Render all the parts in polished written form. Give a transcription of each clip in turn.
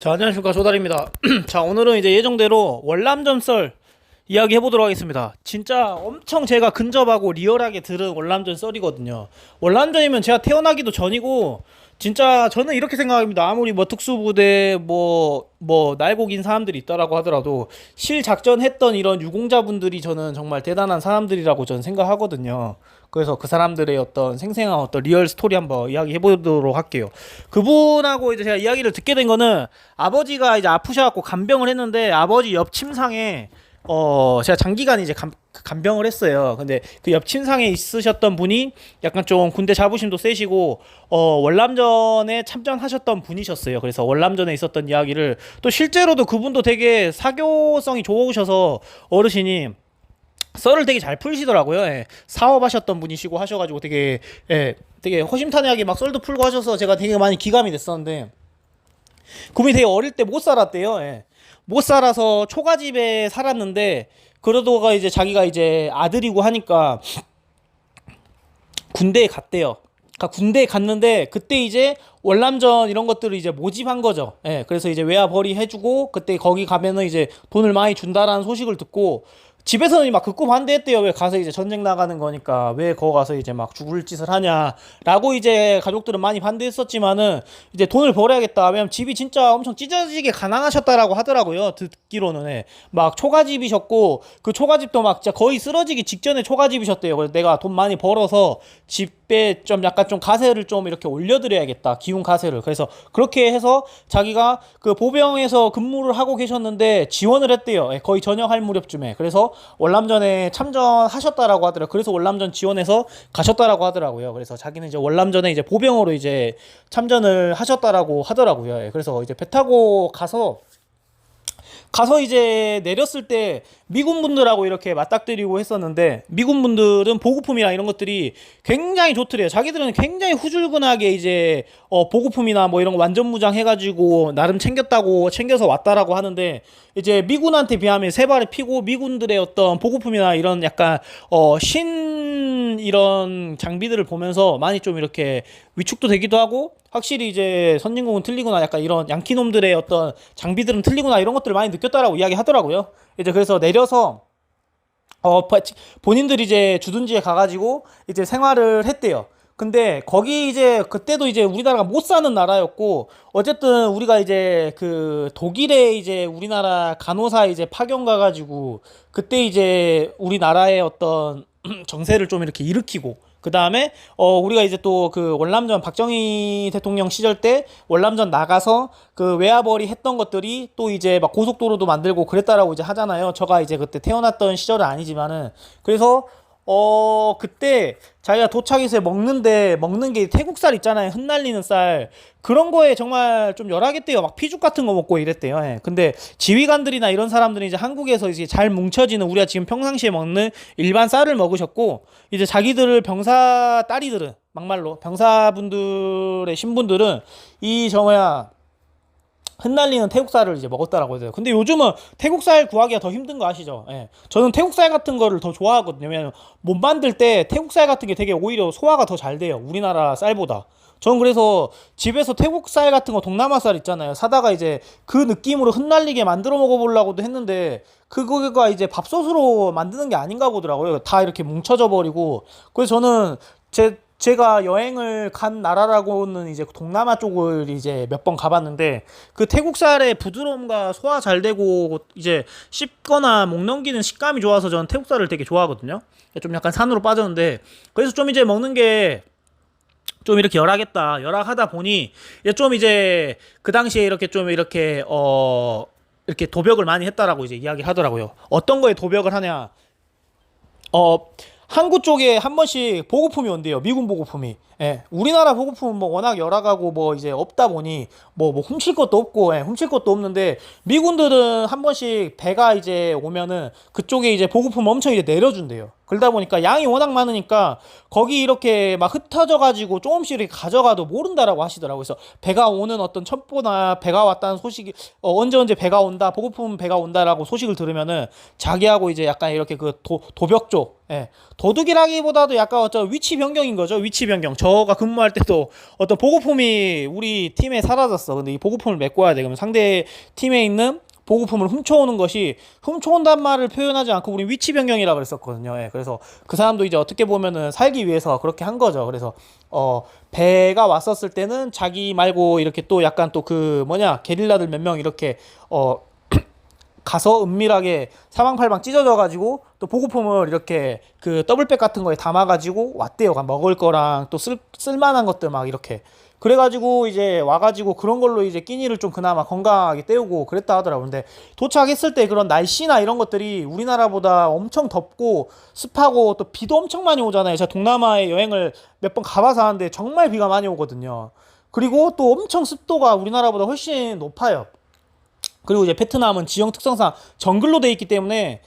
자, 안녕하십니까, 조달입니다. 자, 오늘은 이제 예정대로 월남전 썰 이야기 해보도록 하겠습니다. 진짜 엄청 제가 근접하고 리얼하게 들은 월남전 썰이거든요. 월남전이면 제가 태어나기도 전이고, 진짜 저는 이렇게 생각합니다. 아무리 뭐 특수부대 날고 긴 사람들이 있다라고 하더라도 실작전 했던 이런 유공자분들이 저는 정말 대단한 사람들이라고 저는 생각하거든요. 그래서 그 사람들의 어떤 생생한 어떤 리얼 스토리 한번 이야기해 보도록 할게요. 그분하고 이제 제가 이야기를 듣게 된 거는, 아버지가 이제 아프셔갖고 간병을 했는데, 아버지 옆 침상에 제가 장기간 이제 간병을 했어요. 근데 그 옆 침상에 있으셨던 분이 약간 좀 군대 자부심도 세시고, 월남전에 참전하셨던 분이셨어요. 그래서 월남전에 있었던 이야기를, 또 실제로도 그분도 되게 사교성이 좋으셔서 어르신이 썰을 되게 잘 풀시더라고요. 예. 사업하셨던 분이시고 하셔가지고 되게 허심탄회하게 막 썰도 풀고 하셔서 제가 되게 많이 기감이 됐었는데, 그분이 되게 어릴 때 못 살았대요. 예. 못 살아서 초가집에 살았는데, 그러다가 이제 자기가 이제 아들이고 하니까 군대에 갔대요. 그러니까 군대에 갔는데, 그때 이제 월남전 이런 것들을 이제 모집한 거죠. 예. 그래서 이제 외화벌이 해주고, 그때 거기 가면은 이제 돈을 많이 준다라는 소식을 듣고, 집에서는 막 극구 반대했대요. 왜 가서 이제 전쟁 나가는 거니까 왜 거기 가서 이제 막 죽을 짓을 하냐라고 이제 가족들은 많이 반대했었지만은, 이제 돈을 벌어야겠다. 왜냐면 집이 진짜 엄청 찢어지게 가난하셨다라고 하더라고요. 듣기로는. 예. 막 초가집이셨고, 그 초가집도 막 진짜 거의 쓰러지기 직전에 초가집이셨대요. 그래서 내가 돈 많이 벌어서 집에 좀 약간 좀 가세를 좀 이렇게 올려드려야겠다. 기운 가세를. 그래서 그렇게 해서 자기가 그 보병에서 근무를 하고 계셨는데 지원을 했대요. 예. 거의 전역할 무렵쯤에. 그래서 월남전에 참전하셨다라고 하더라고요. 그래서 월남전 지원해서 가셨다라고 하더라고요. 그래서 자기는 이제 월남전에 이제 보병으로 이제 참전을 하셨다라고 하더라고요. 예. 그래서 이제 배 타고 가서 이제 내렸을 때 미군 분들하고 이렇게 맞닥뜨리고 했었는데, 미군 분들은 보급품이랑 이런 것들이 굉장히 좋더래요. 자기들은 굉장히 후줄근하게 이제 보급품이나 뭐 이런 거 완전 무장 해가지고 나름 챙겨서 왔다라고 하는데, 이제 미군한테 비하면 세 발에 피고, 미군들의 어떤 보급품이나 이런 약간 이런 장비들을 보면서 많이 좀 이렇게 위축도 되기도 하고, 확실히 이제 선진국은 틀리구나, 약간 이런 양키놈들의 어떤 장비들은 틀리구나, 이런 것들을 많이 느꼈다라고 이야기하더라고요. 이제 그래서 내려서 본인들이 이제 주둔지에 가가지고 이제 생활을 했대요. 근데 거기 이제 그때도 이제 우리나라가 못 사는 나라였고, 어쨌든 우리가 이제 그 독일에 이제 우리나라 간호사 이제 파견 가가지고, 그때 이제 우리나라의 어떤 정세를 좀 이렇게 일으키고, 그 다음에 우리가 이제 또 그 월남전 박정희 대통령 시절 때 월남전 나가서 그 외화벌이 했던 것들이 또 이제 막 고속도로도 만들고 그랬다라고 이제 하잖아요. 저가 이제 그때 태어났던 시절은 아니지만은. 그래서 그때 자기가 도착해서 먹는 게 태국살 있잖아요. 흩날리는 쌀. 그런 거에 정말 좀 열하겠대요. 막 피죽 같은 거 먹고 이랬대요. 예. 근데 지휘관들이나 이런 사람들이 이제 한국에서 이제 잘 뭉쳐지는, 우리가 지금 평상시에 먹는 일반 쌀을 먹으셨고, 이제 자기들을 병사 딸이들은, 막말로 병사분들의 신분들은 흩날리는 태국쌀을 이제 먹었다라고 해요. 근데 요즘은 태국쌀 구하기가 더 힘든 거 아시죠? 예. 저는 태국쌀 같은 거를 더 좋아하거든요. 왜냐면 못 만들 때 태국쌀 같은 게 되게 오히려 소화가 더 잘 돼요. 우리나라 쌀보다. 저는 그래서 집에서 태국쌀 같은 거, 동남아 쌀 있잖아요. 사다가 이제 그 느낌으로 흩날리게 만들어 먹어보려고도 했는데, 그거가 이제 밥솥으로 만드는 게 아닌가 보더라고요. 다 이렇게 뭉쳐져 버리고. 그래서 저는 제가 여행을 간 나라라고는 이제 동남아 쪽을 이제 몇 번 가봤는데, 그 태국쌀의 부드러움과 소화 잘 되고 이제 씹거나 목 넘기는 식감이 좋아서 저는 태국쌀을 되게 좋아하거든요. 좀 약간 산으로 빠졌는데, 그래서 좀 이제 먹는 게 좀 이렇게 열악하다 보니, 좀 이제 그 당시에 이렇게 좀 이렇게 이렇게 도벽을 많이 했다라고 이제 이야기하더라고요. 어떤 거에 도벽을 하냐? 항구 쪽에 한 번씩 보급품이 온대요. 미군 보급품이. 예. 우리나라 보급품은 뭐 워낙 열악하고 뭐 이제 없다 보니 뭐 훔칠 것도 없고, 예, 훔칠 것도 없는데, 미군들은 한 번씩 배가 이제 오면은 그쪽에 이제 보급품 엄청 이제 내려준대요. 그러다 보니까 양이 워낙 많으니까 거기 이렇게 막 흩어져 가지고 조금씩 이렇게 가져가도 모른다라고 하시더라고요. 그래서 배가 오는 어떤 첩보나 배가 왔다는 소식이 언제 배가 온다, 보급품 배가 온다라고 소식을 들으면은 자기하고 이제 약간 이렇게 그 도벽 쪽, 예, 도둑이라기보다도 약간 어떤 위치 변경인 거죠. 위치 변경. 저가 근무할 때도 어떤 보급품이 우리 팀에 사라졌어. 근데 이 보급품을 메꿔야 돼. 그러면 상대 팀에 있는 보급품을 훔쳐오는 것이, 훔쳐온단 말을 표현하지 않고 우리 위치 변경이라 그랬었거든요. 예, 그래서 그 사람도 이제 어떻게 보면은 살기 위해서 그렇게 한 거죠. 그래서 배가 왔었을 때는 자기 말고 이렇게 또 약간 또 그 뭐냐, 게릴라들 몇 명 이렇게 가서 은밀하게 사방팔방 찢어져 가지고 또 보급품을 이렇게 그 더블백 같은 거에 담아 가지고 왔대요. 먹을 거랑 또 쓸만한 것들 막 이렇게. 그래가지고 이제 와가지고 그런 걸로 이제 끼니를 좀 그나마 건강하게 때우고 그랬다 하더라고요. 근데 도착했을 때 그런 날씨나 이런 것들이 우리나라보다 엄청 덥고 습하고 또 비도 엄청 많이 오잖아요. 제가 동남아에 여행을 몇 번 가봐서 하는데 정말 비가 많이 오거든요. 그리고 또 엄청 습도가 우리나라보다 훨씬 높아요. 그리고 이제 베트남은 지형 특성상 정글로 돼 있기 때문에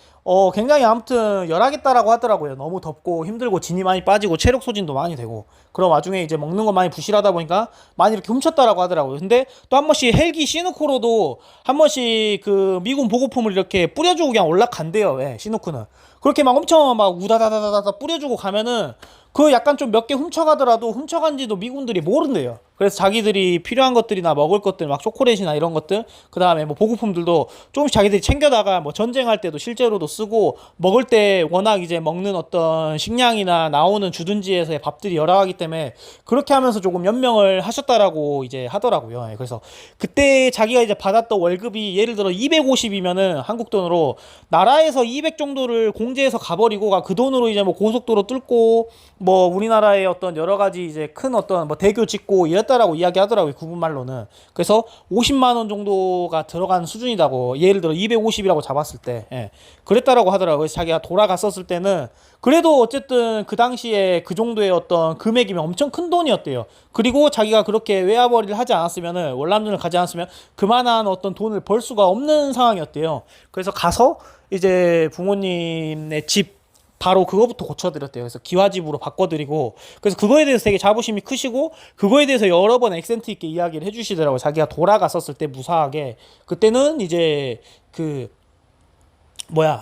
굉장히 아무튼 열하겠다라고 하더라고요. 너무 덥고 힘들고 진이 많이 빠지고 체력 소진도 많이 되고 그런 와중에 이제 먹는 거 많이 부실하다 보니까 많이 이렇게 훔쳤다라고 하더라고요. 근데 또 한 번씩 헬기 시누크로도 한 번씩 그 미군 보급품을 이렇게 뿌려주고 그냥 올라간대요. 예, 시누크는 그렇게 막 엄청 막 우다다다다다 뿌려주고 가면은 그 약간 좀 몇 개 훔쳐가더라도 훔쳐간지도 미군들이 모른대요. 그래서 자기들이 필요한 것들이나 먹을 것들 막 초콜릿이나 이런 것들, 그 다음에 뭐 보급품들도 조금씩 자기들이 챙겨다가 뭐 전쟁할 때도 실제로도 쓰고, 먹을 때 워낙 이제 먹는 어떤 식량이나 나오는 주둔지에서의 밥들이 여러 가기 때문에 그렇게 하면서 조금 연명을 하셨다라고 이제 하더라고요. 예, 그래서 그때 자기가 이제 받았던 월급이 예를 들어 250이면은 한국 돈으로 나라에서 200 정도를 공제해서 가버리고 그 돈으로 이제 뭐 고속도로 뚫고 뭐 우리나라의 어떤 여러 가지 이제 큰 어떤 뭐 대교 짓고 이랬다라고 이야기하더라고요. 구분말로는. 그래서 50만 원 정도가 들어간 수준이라고, 예를 들어 250이라고 잡았을 때, 예, 그랬다라고 하더라고요. 그래서 자기가 돌아갔었을 때는 그래도 어쨌든 그 당시에 그 정도의 어떤 금액이면 엄청 큰 돈이었대요. 그리고 자기가 그렇게 외화벌이를 하지 않았으면은, 월남전을 가지 않았으면 그만한 어떤 돈을 벌 수가 없는 상황이었대요. 그래서 가서 이제 부모님의 집 바로 그거부터 고쳐드렸대요. 그래서 기와집으로 바꿔드리고, 그래서 그거에 대해서 되게 자부심이 크시고, 그거에 대해서 여러 번 액센트 있게 이야기를 해주시더라고요. 자기가 돌아갔었을 때 무사하게, 그때는 이제 그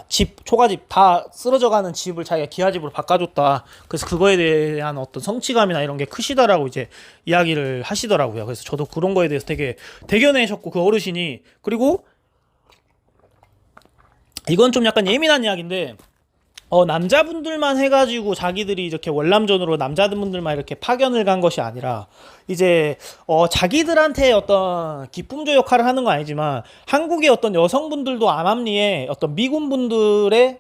집, 초가집 다 쓰러져가는 집을 자기가 기와집으로 바꿔줬다. 그래서 그거에 대한 어떤 성취감이나 이런 게 크시다라고 이제 이야기를 하시더라고요. 그래서 저도 그런 거에 대해서 되게 대견해하셨고, 그 어르신이. 그리고 이건 좀 약간 예민한 이야기인데, 남자분들만 해가지고 자기들이 이렇게 월남전으로 남자분들만 이렇게 파견을 간 것이 아니라, 이제 자기들한테 어떤 기품조 역할을 하는 건 아니지만 한국의 어떤 여성분들도 암암리에 어떤 미군분들의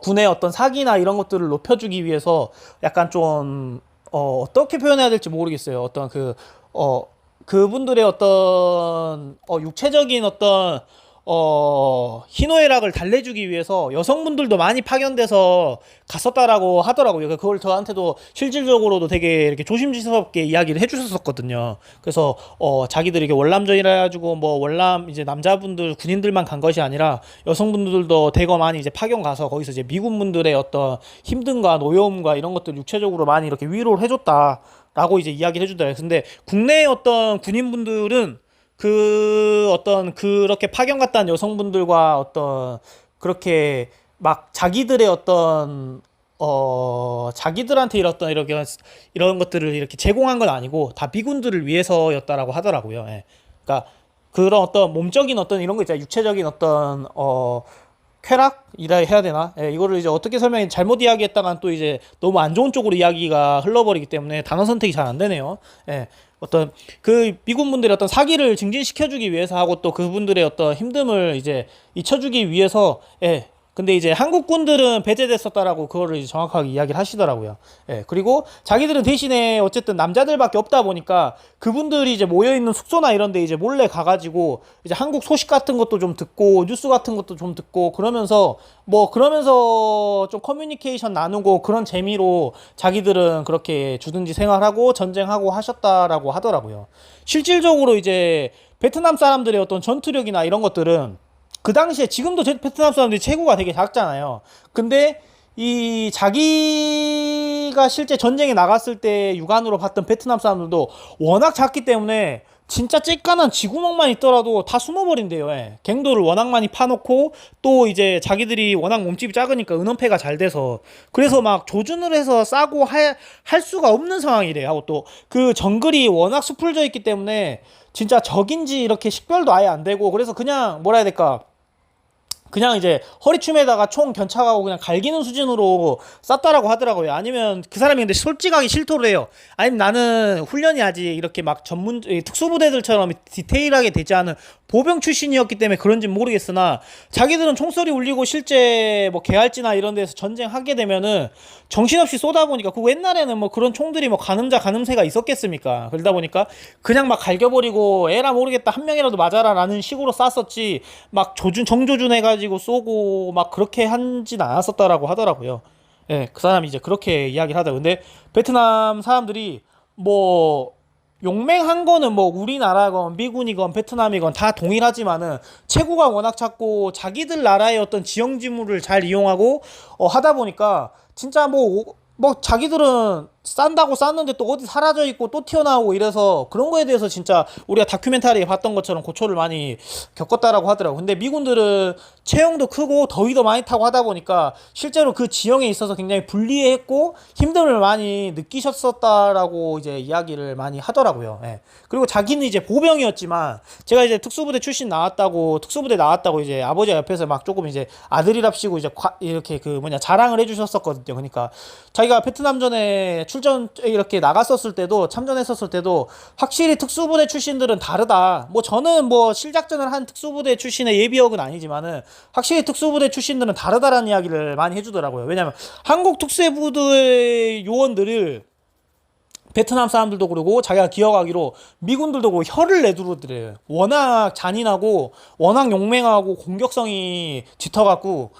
군의 어떤 사기나 이런 것들을 높여주기 위해서 약간 좀 어떻게 표현해야 될지 모르겠어요. 어떤 그분들의 어떤 육체적인 어떤 희노애락을 달래주기 위해서 여성분들도 많이 파견돼서 갔었다라고 하더라고요. 그걸 저한테도 실질적으로도 되게 이렇게 조심스럽게 이야기를 해주셨었거든요. 그래서 자기들이 이게 월남전이라 해가지고 뭐 월남 이제 남자분들 군인들만 간 것이 아니라 여성분들도 대거 많이 이제 파견 가서 거기서 이제 미군분들의 어떤 힘듦과 노여움과 이런 것들 육체적으로 많이 이렇게 위로를 해줬다라고 이제 이야기를 해주더라고요. 근데 국내의 어떤 군인분들은 그렇게 파견 갔다 온 여성분들과 어떤 그렇게 막 자기들의 어떤 자기들한테 이런 것들을 이렇게 제공한 건 아니고 다 미군들을 위해서였다라고 하더라고요. 예. 그러니까 그런 어떤 몸적인 어떤 이런 거 있잖아요. 육체적인 어떤 쾌락이라 해야 되나? 예, 이거를 이제 어떻게 잘못 이야기했다간 또 이제 너무 안 좋은 쪽으로 이야기가 흘러버리기 때문에 단어 선택이 잘 안 되네요. 예. 어떤 그 미군분들의 어떤 사기를 증진시켜주기 위해서 하고 또 그분들의 어떤 힘듦을 이제 잊혀주기 위해서, 예. 근데 이제 한국군들은 배제됐었다라고 그거를 이제 정확하게 이야기를 하시더라고요. 예. 그리고 자기들은 대신에 어쨌든 남자들밖에 없다 보니까 그분들이 이제 모여있는 숙소나 이런 데 이제 몰래 가가지고 이제 한국 소식 같은 것도 좀 듣고 뉴스 같은 것도 좀 듣고 그러면서 좀 커뮤니케이션 나누고 그런 재미로 자기들은 그렇게 주둔지 생활하고 전쟁하고 하셨다라고 하더라고요. 실질적으로 이제 베트남 사람들의 어떤 전투력이나 이런 것들은 그 당시에, 지금도 베트남 사람들이 체구가 되게 작잖아요. 근데 이 자기가 실제 전쟁에 나갔을 때 육안으로 봤던 베트남 사람들도 워낙 작기 때문에 진짜 쬐깐한 쥐구멍만 있더라도 다 숨어버린대요. 예. 갱도를 워낙 많이 파놓고 또 이제 자기들이 워낙 몸집이 작으니까 은원패가 잘 돼서 그래서 막 조준을 해서 싸고 할 수가 없는 상황이래요. 하고 또 그 정글이 워낙 수풀져 있기 때문에 진짜 적인지 이렇게 식별도 아예 안 되고 그래서 그냥 뭐라 해야 될까, 그냥 이제 허리춤에다가 총 견착하고 그냥 갈기는 수준으로 쌌다라고 하더라고요. 아니면 그 사람이 근데 솔직하게 실토를 해요. 아니면 나는 훈련이 아직 이렇게 막 전문 특수부대들처럼 디테일하게 되지 않은 보병 출신이었기 때문에 그런지 모르겠으나 자기들은 총소리 울리고 실제 뭐 개할지나 이런 데서 전쟁하게 되면은 정신없이 쏘다 보니까 그 옛날에는 뭐 그런 총들이 뭐 가늠자 가늠새가 있었겠습니까? 그러다 보니까 그냥 막 갈겨버리고 에라 모르겠다 한 명이라도 맞아라 라는 식으로 쐈었지 막 정조준 해가지고 쏘고 막 그렇게 한진 않았었다라고 하더라고요. 예, 그 사람이 이제 그렇게 이야기를 하더라고요. 근데 베트남 사람들이 뭐 용맹한 거는 뭐 우리나라건 미군이건 베트남이건 다 동일하지만은 체구가 워낙 작고 자기들 나라의 어떤 지형지물을 잘 이용하고 하다 보니까 진짜 뭐 자기들은 싼다고 쌌는데 또 어디 사라져 있고 또 튀어나오고 이래서 그런 거에 대해서 진짜 우리가 다큐멘터리에 봤던 것처럼 고초를 많이 겪었다라고 하더라고. 근데 미군들은 체형도 크고 더위도 많이 타고 하다 보니까 실제로 그 지형에 있어서 굉장히 불리했고 힘듦을 많이 느끼셨었다라고 이제 이야기를 많이 하더라고요. 예. 그리고 자기는 이제 보병이었지만 제가 이제 특수부대 출신 나왔다고 특수부대 나왔다고 이제 아버지가 옆에서 막 조금 이제 아들이랍시고 이제 이렇게 그 뭐냐 자랑을 해주셨었거든요. 그러니까 자기가 베트남전에 출전 이렇게 나갔었을 때도 참전했었을 때도 확실히 특수부대 출신들은 다르다. 뭐 저는 뭐 실작전을 한 특수부대 출신의 예비역은 아니지만은 확실히 특수부대 출신들은 다르다라는 이야기를 많이 해주더라고요. 왜냐면 한국 특수부대 요원들을 베트남 사람들도 그러고 자기가 기억하기로 미군들도 그러고 혀를 내두르더래요. 워낙 잔인하고 워낙 용맹하고 공격성이 짙어갖고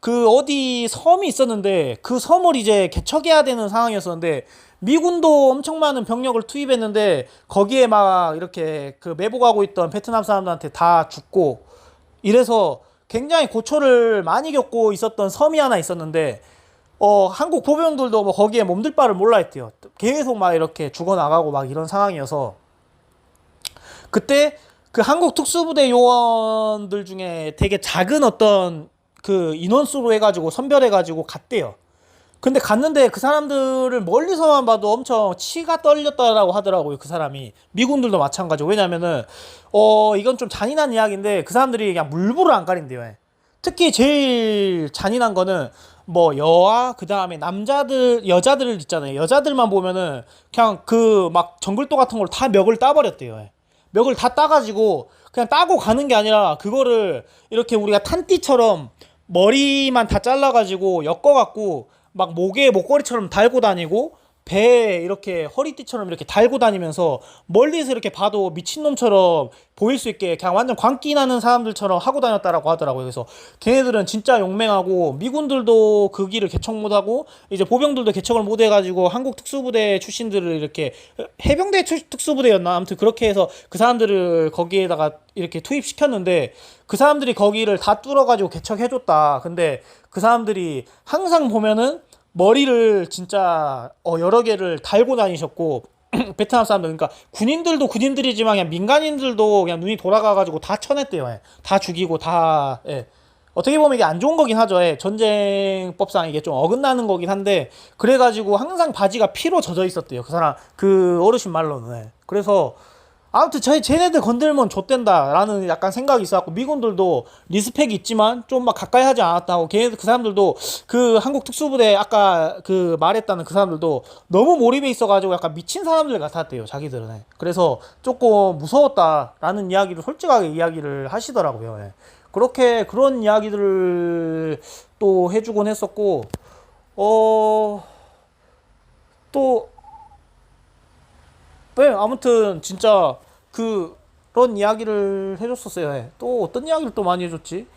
그 어디 섬이 있었는데 그 섬을 이제 개척해야 되는 상황이었었는데 미군도 엄청 많은 병력을 투입했는데 거기에 막 이렇게 그 매복하고 있던 베트남 사람들한테 다 죽고 이래서 굉장히 고초를 많이 겪고 있었던 섬이 하나 있었는데 한국 보병들도 뭐 거기에 몸둘 바를 몰라 했대요. 계속 막 이렇게 죽어나가고 막 이런 상황이어서 그때 그 한국 특수부대 요원들 중에 되게 작은 어떤 그 인원수로 해가지고 선별해가지고 갔대요. 근데 갔는데 그 사람들을 멀리서만 봐도 엄청 치가 떨렸다라고 하더라고요. 그 사람이 미군들도 마찬가지고. 왜냐면은 이건 좀 잔인한 이야기인데 그 사람들이 그냥 물불을 안 가린대요. 특히 제일 잔인한 거는 뭐 여아 그 다음에 남자들 여자들 있잖아요. 여자들만 보면은 그냥 그 막 정글도 같은 걸 다 멱을 따버렸대요. 멱을 다 따가지고 그냥 따고 가는 게 아니라 그거를 이렇게 우리가 탄띠처럼 머리만 다 잘라가지고 엮어갖고 막 목에 목걸이처럼 달고 다니고 배에 이렇게 허리띠처럼 이렇게 달고 다니면서 멀리서 이렇게 봐도 미친놈처럼 보일 수 있게 그냥 완전 광기 나는 사람들처럼 하고 다녔다라고 하더라고요. 그래서 걔네들은 진짜 용맹하고 미군들도 그 길을 개척 못하고 이제 보병들도 개척을 못해가지고 한국 특수부대 출신들을 이렇게 해병대 특수부대였나 아무튼 그렇게 해서 그 사람들을 거기에다가 이렇게 투입시켰는데 그 사람들이 거기를 다 뚫어가지고 개척해줬다. 근데 그 사람들이 항상 보면은 머리를 진짜 여러 개를 달고 다니셨고 베트남 사람들 그러니까 군인들도 군인들이지만 그냥 민간인들도 그냥 눈이 돌아가가지고 다 쳐냈대요. 예. 다 죽이고 다 예. 어떻게 보면 이게 안 좋은 거긴 하죠. 예. 전쟁법상 이게 좀 어긋나는 거긴 한데 그래가지고 항상 바지가 피로 젖어 있었대요. 그 사람 그 어르신 말로는. 예. 그래서 아무튼 쟤네들 건들면 좆된다라는 약간 생각이 있어갖고 미군들도 리스펙이 있지만 좀 막 가까이 하지 않았다고 걔네들 그 사람들도 그 한국 특수부대 아까 그 말했다는 그 사람들도 너무 몰입해 있어가지고 약간 미친 사람들 같았대요 자기들은. 그래서 조금 무서웠다라는 이야기를 솔직하게 이야기를 하시더라고요. 예. 그렇게 그런 이야기들을 또 해주곤 했었고 또 네, 아무튼 진짜 그런 이야기를 해줬었어요. 예. 또 어떤 이야기를 또 많이 해줬지?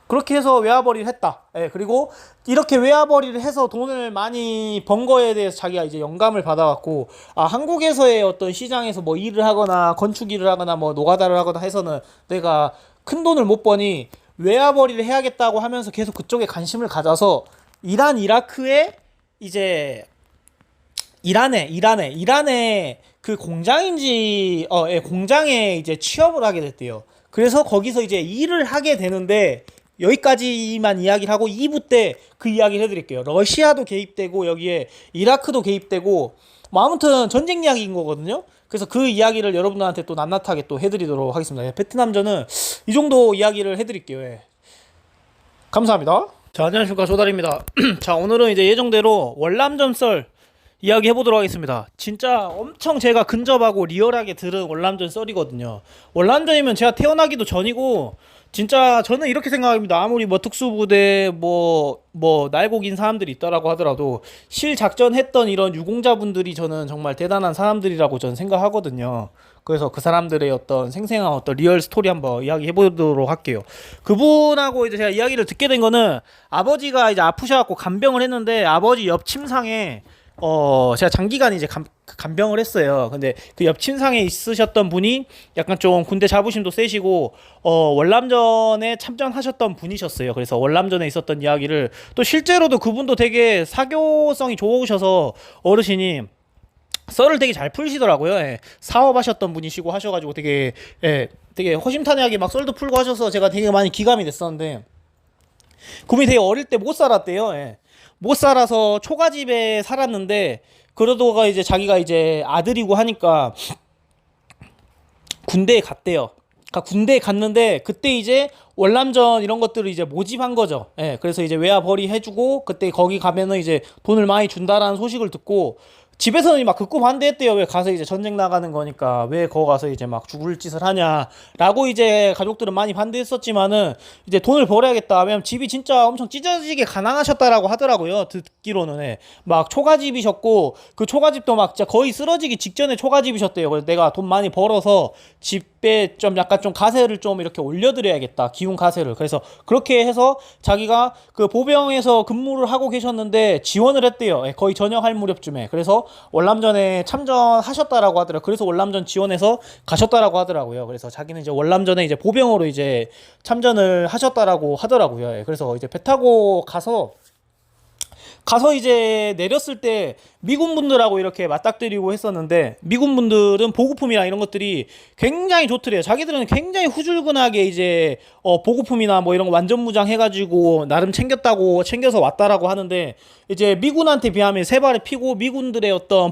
그렇게 해서 외화벌이를 했다. 예, 그리고 이렇게 외화벌이를 해서 돈을 많이 번 거에 대해서 자기가 이제 영감을 받아갖고 한국에서의 어떤 시장에서 뭐 일을 하거나 건축 일을 하거나 뭐 노가다를 하거나 해서는 내가 큰 돈을 못 버니 외화벌이를 해야겠다고 하면서 계속 그쪽에 관심을 가져서 이란 이라크에 이제 이란에 그 공장인지 공장에 이제 취업을 하게 됐대요. 그래서 거기서 이제 일을 하게 되는데 여기까지만 이야기를 하고 2부 때 그 이야기를 해드릴게요. 러시아도 개입되고 여기에 이라크도 개입되고 뭐 아무튼 전쟁 이야기인 거거든요. 그래서 그 이야기를 여러분들한테 또 낱낱하게 또 해드리도록 하겠습니다. 예, 베트남전은 이 정도 이야기를 해드릴게요. 예. 감사합니다. 자, 안녕하십니까, 조달입니다. 자, 오늘은 이제 예정대로 월남전 썰 이야기 해보도록 하겠습니다. 진짜 엄청 제가 근접하고 리얼하게 들은 월남전 썰이거든요. 월남전이면 제가 태어나기도 전이고 진짜 저는 이렇게 생각합니다. 아무리 뭐 특수부대 뭐 날고 긴 사람들이 있다라고 하더라도 실작전했던 이런 유공자분들이 저는 정말 대단한 사람들이라고 저는 생각하거든요. 그래서 그 사람들의 어떤 생생한 어떤 리얼 스토리 한번 이야기 해보도록 할게요. 그분하고 이제 제가 이야기를 듣게 된 거는 아버지가 이제 아프셔갖고 간병을 했는데 아버지 옆 침상에 제가 장기간 이제 간병을 했어요. 근데 그 옆 침상에 있으셨던 분이 약간 좀 군대 자부심도 세시고, 월남전에 참전하셨던 분이셨어요. 그래서 월남전에 있었던 이야기를 또 실제로도 그분도 되게 사교성이 좋으셔서 어르신이 썰을 되게 잘 풀시더라고요. 예. 사업하셨던 분이시고 하셔가지고 되게, 예, 되게 허심탄회하게 막 썰도 풀고 하셔서 제가 되게 많이 기감이 됐었는데, 그분이 되게 어릴 때 못 살았대요. 예. 못 살아서 초가집에 살았는데 그러다가 이제 자기가 이제 아들이고 하니까 군대에 갔대요. 그러니까 군대에 갔는데 그때 이제 월남전 이런 것들을 이제 모집한 거죠. 예, 그래서 이제 외화벌이 해주고 그때 거기 가면은 이제 돈을 많이 준다라는 소식을 듣고 집에서는 막 극구 반대했대요. 왜 가서 이제 전쟁 나가는 거니까 왜 거기 가서 이제 막 죽을 짓을 하냐라고 이제 가족들은 많이 반대했었지만은 이제 돈을 벌어야겠다. 왜냐면 집이 진짜 엄청 찢어지게 가난하셨다라고 하더라고요. 듣기로는. 예. 막 초가집이셨고 그 초가집도 막 진짜 거의 쓰러지기 직전에 초가집이셨대요. 그래서 내가 돈 많이 벌어서 집에 좀 약간 좀 가세를 좀 이렇게 올려드려야겠다. 기운 가세를. 그래서 그렇게 해서 자기가 그 보병에서 근무를 하고 계셨는데 지원을 했대요. 예, 거의 전역할 무렵쯤에. 그래서 월남전에 참전하셨다라고 하더라고요. 그래서 월남전 지원해서 가셨다라고 하더라고요. 그래서 자기는 이제 월남전에 이제 보병으로 이제 참전을 하셨다라고 하더라고요. 예, 그래서 이제 배 타고 가서 이제 내렸을 때 미군 분들하고 이렇게 맞닥뜨리고 했었는데 미군 분들은 보급품이나 이런 것들이 굉장히 좋더래요. 자기들은 굉장히 후줄근하게 이제 보급품이나 뭐 이런 거 완전 무장 해가지고 나름 챙겨서 왔다라고 하는데 이제 미군한테 비하면 세 발을 피고 미군들의 어떤